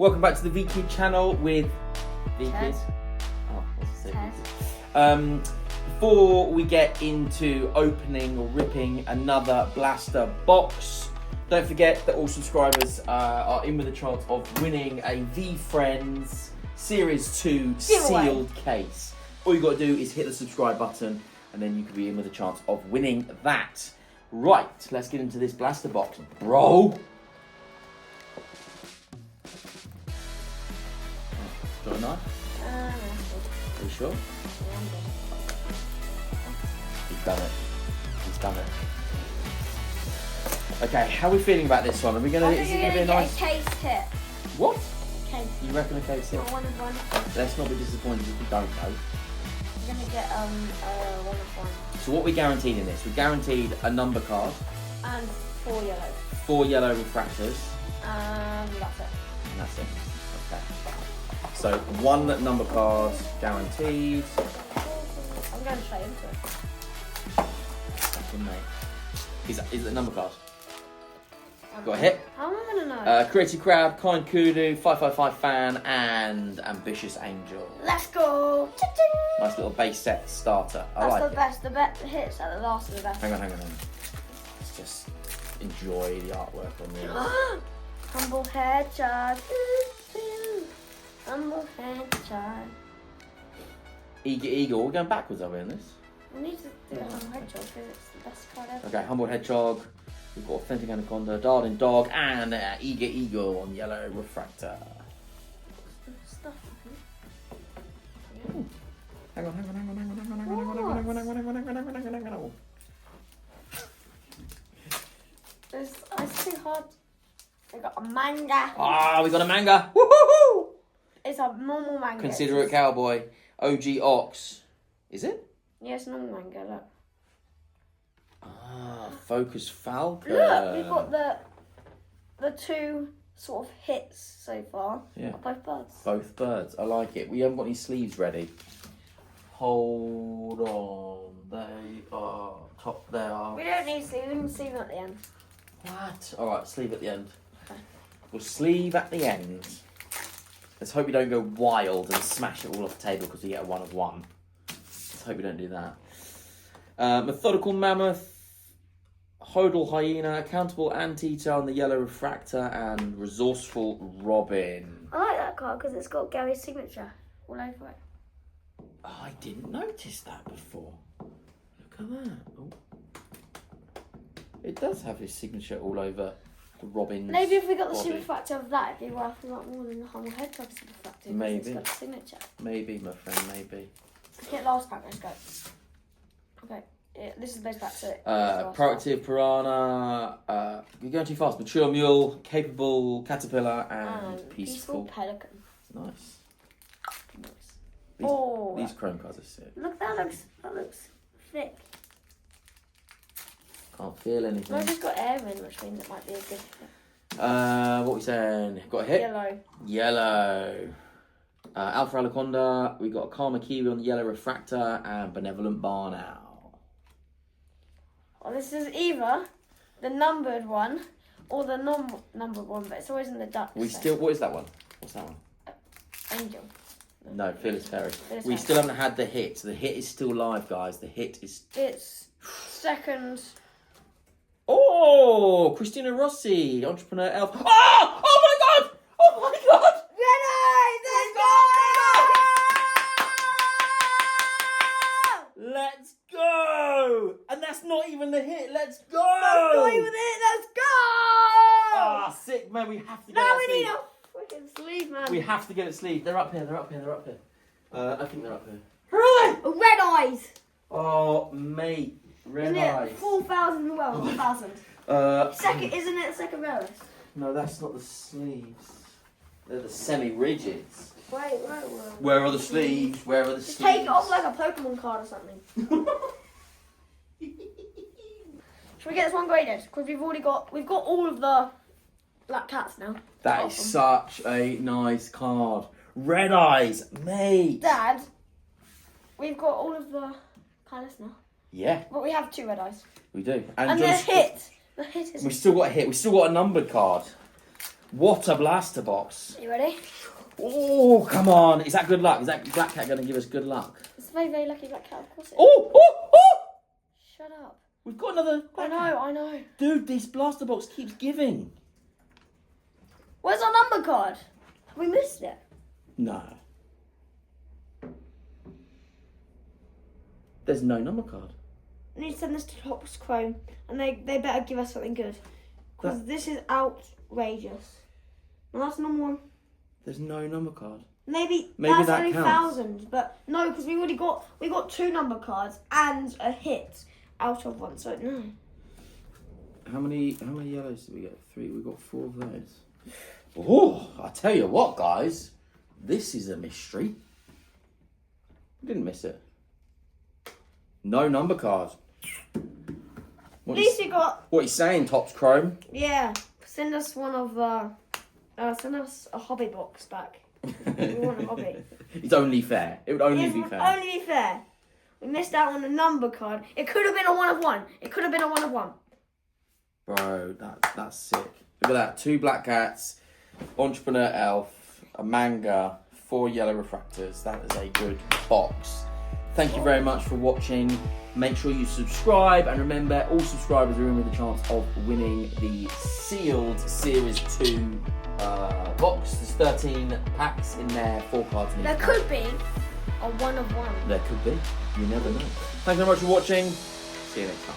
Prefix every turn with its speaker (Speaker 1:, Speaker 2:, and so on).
Speaker 1: Welcome back to the VeeKid channel with VeeKid. Oh, what's it say? Before we get into opening or ripping another blaster box, don't forget that all subscribers are in with a chance of winning a VeeFriends Series 2 sealed case. All you got to do is hit the subscribe button and then you can be in with a chance of winning that. Right, let's get into this blaster box, bro. Got a knife? Are you sure?
Speaker 2: Yeah, I'm good.
Speaker 1: He's done it. He's done it. Okay, how are we feeling about this one? Are we gonna?
Speaker 2: I
Speaker 1: Is
Speaker 2: think
Speaker 1: it
Speaker 2: you're
Speaker 1: gonna be a
Speaker 2: gonna
Speaker 1: nice?
Speaker 2: get a case hit.
Speaker 1: What?
Speaker 2: Case.
Speaker 1: You reckon a case hit?
Speaker 2: Not one of one.
Speaker 1: Let's not be disappointed if we don't know.
Speaker 2: You're gonna get one of one.
Speaker 1: So what we guaranteed in this? We guaranteed a number card,
Speaker 2: And 4 yellow.
Speaker 1: 4 yellow refractors,
Speaker 2: That's it.
Speaker 1: and that's it. Okay. So 1 number card guaranteed.
Speaker 2: I'm going straight into it.
Speaker 1: Second, mate. Is it a number card? Got a hit?
Speaker 2: How am I gonna know?
Speaker 1: Creative Crab, Kind Kudu, 555 Fan, and Ambitious Angel.
Speaker 2: Let's go! Cha-ching!
Speaker 1: Nice little base set starter. I
Speaker 2: That's
Speaker 1: like
Speaker 2: the
Speaker 1: it.
Speaker 2: best. The best hits at the last of the best.
Speaker 1: Hang on. Let's just enjoy the artwork on this.
Speaker 2: Humble headshot. Humble headshot.
Speaker 1: Eagle. We're going backwards, are we, on this?
Speaker 2: We need to do a humble headshot because it's the best card ever.
Speaker 1: Okay, Humble Hedgehog. We've got Authentic Anaconda, Darling Dog, and Eagle on yellow refractor.
Speaker 2: Stuff.
Speaker 1: Hang on.
Speaker 2: It's too hard. We got a manga.
Speaker 1: Ah, we got a manga. Woohoo!
Speaker 2: It's a normal manga.
Speaker 1: Consider it Cowboy. OG Ox. Is it?
Speaker 2: Yeah, it's normal manga. Look.
Speaker 1: Ah, Focus Falcon.
Speaker 2: Look, we've got the 2 sort of hits so far.
Speaker 1: Yeah.
Speaker 2: Of both birds.
Speaker 1: Both birds. I like it. We haven't got any sleeves ready. Hold on. They are top. They are.
Speaker 2: We don't need sleeve. We can sleeve them at the end.
Speaker 1: What? All right. Sleeve at the end.
Speaker 2: Okay.
Speaker 1: We'll sleeve at the end. Let's hope we don't go wild and smash it all off the table because we get a 1 of 1. Let's hope we don't do that. Methodical Mammoth, Hodel Hyena, Accountable Anteater on the yellow refractor, and Resourceful Robin.
Speaker 2: I like that card because it's got Gary's signature all over it.
Speaker 1: Oh, I didn't notice that before. Look at that. Oh. It does have his signature all over the Robin's
Speaker 2: Maybe if we got the
Speaker 1: body.
Speaker 2: super factor of that, it'd be worth a lot more than the humble hedgehog super factor. because
Speaker 1: Maybe.
Speaker 2: It's got the signature.
Speaker 1: Maybe, my friend, maybe.
Speaker 2: Hit last pack, let's go. Okay, this is the best pack, so...
Speaker 1: Proactive Piranha, you're going too fast. Mature Mule, Capable Caterpillar, and Peaceful.
Speaker 2: Pelican.
Speaker 1: Nice.
Speaker 2: Nice.
Speaker 1: These chrome cards are sick.
Speaker 2: Look, that looks thick.
Speaker 1: Can't feel anything.
Speaker 2: I've just got air in, which means it might be a good fit.
Speaker 1: What we saying? Got a hit? Yellow. Alpha Anaconda, we got a Karma Kiwi on the yellow refractor, and Benevolent Barn Owl.
Speaker 2: Well, this is either the numbered one or the non-numbered one, but it's always in the duck.
Speaker 1: What is that one? What's that one?
Speaker 2: Angel.
Speaker 1: No, Fearless Fairy.
Speaker 2: Fearless
Speaker 1: We
Speaker 2: Fairy.
Speaker 1: still haven't had the hit. So the hit is still live, guys. The hit is...
Speaker 2: It's second.
Speaker 1: Oh! Christina Rossi, Entrepreneur Elf. Oh! Oh my god! Oh my god! Let's go! And that's not even the hit. Let's go!
Speaker 2: Let's go!
Speaker 1: Ah, sick, man. We have to get
Speaker 2: Now
Speaker 1: that
Speaker 2: we
Speaker 1: sleeve.
Speaker 2: need a freaking sleeve, man.
Speaker 1: We have to get it sleeved. They're up here. I think they're up here.
Speaker 2: Hooray! Red eyes.
Speaker 1: Oh, mate. Red
Speaker 2: Isn't
Speaker 1: eyes.
Speaker 2: it 4,000 well? 1,000. Second, isn't it the second rarest?
Speaker 1: No, that's not the sleeves. They're the semi-rigids.
Speaker 2: Wait.
Speaker 1: Where are the sleeves? Where are the
Speaker 2: Just
Speaker 1: sleeves?
Speaker 2: take it off like a Pokemon card or something. Should we get this one graded? Because we've got all of the black cats now.
Speaker 1: That is such a nice card. Red eyes, mate.
Speaker 2: Dad, we've got all of the colours now.
Speaker 1: Yeah,
Speaker 2: But we have 2 red eyes.
Speaker 1: we do.
Speaker 2: And the hit. The hit is...
Speaker 1: We still got a hit. We still got a numbered card. What a blaster box.
Speaker 2: You ready?
Speaker 1: Oh, come on. Is that good luck? Is that Black Cat going to give us good luck?
Speaker 2: It's a very, very lucky Black Cat, of course it is.
Speaker 1: Oh!
Speaker 2: Shut up.
Speaker 1: We've got another Black Cat.
Speaker 2: I know.
Speaker 1: Dude, this blaster box keeps giving.
Speaker 2: Where's our number card? Have we missed it?
Speaker 1: No. There's no number card.
Speaker 2: I need to send this to Topps Chrome, and they better give us something good. Because this is outrageous. And that's number one.
Speaker 1: There's no number card.
Speaker 2: Maybe
Speaker 1: that
Speaker 2: that's only
Speaker 1: counts.
Speaker 2: thousands, but no, because we got 2 number cards and a hit out of one, so no.
Speaker 1: How many yellows did we get? 3. We got 4 of those. Oh, I tell you what, guys, this is a mystery. We didn't miss it. No number card.
Speaker 2: At least you got.
Speaker 1: What are you saying, Topps Chrome?
Speaker 2: Yeah, send us one of send us a hobby box back. We want a hobby.
Speaker 1: It's only fair. It would only be fair.
Speaker 2: Only be fair. We missed out on the number card. It could have been a 1 of 1. It could have been a 1 of 1.
Speaker 1: Bro, that's sick. Look at that. 2 Black Cats, Entrepreneur Elf, a manga, 4 yellow refractors. That is a good box. Thank you very much for watching. Make sure you subscribe, and remember, all subscribers are in with a chance of winning the sealed Series 2 box. There's 13 packs in there, 4 cards in each
Speaker 2: There
Speaker 1: pack.
Speaker 2: could be a 1 of 1.
Speaker 1: There could be. You never know. Thanks very much for watching. See you next time.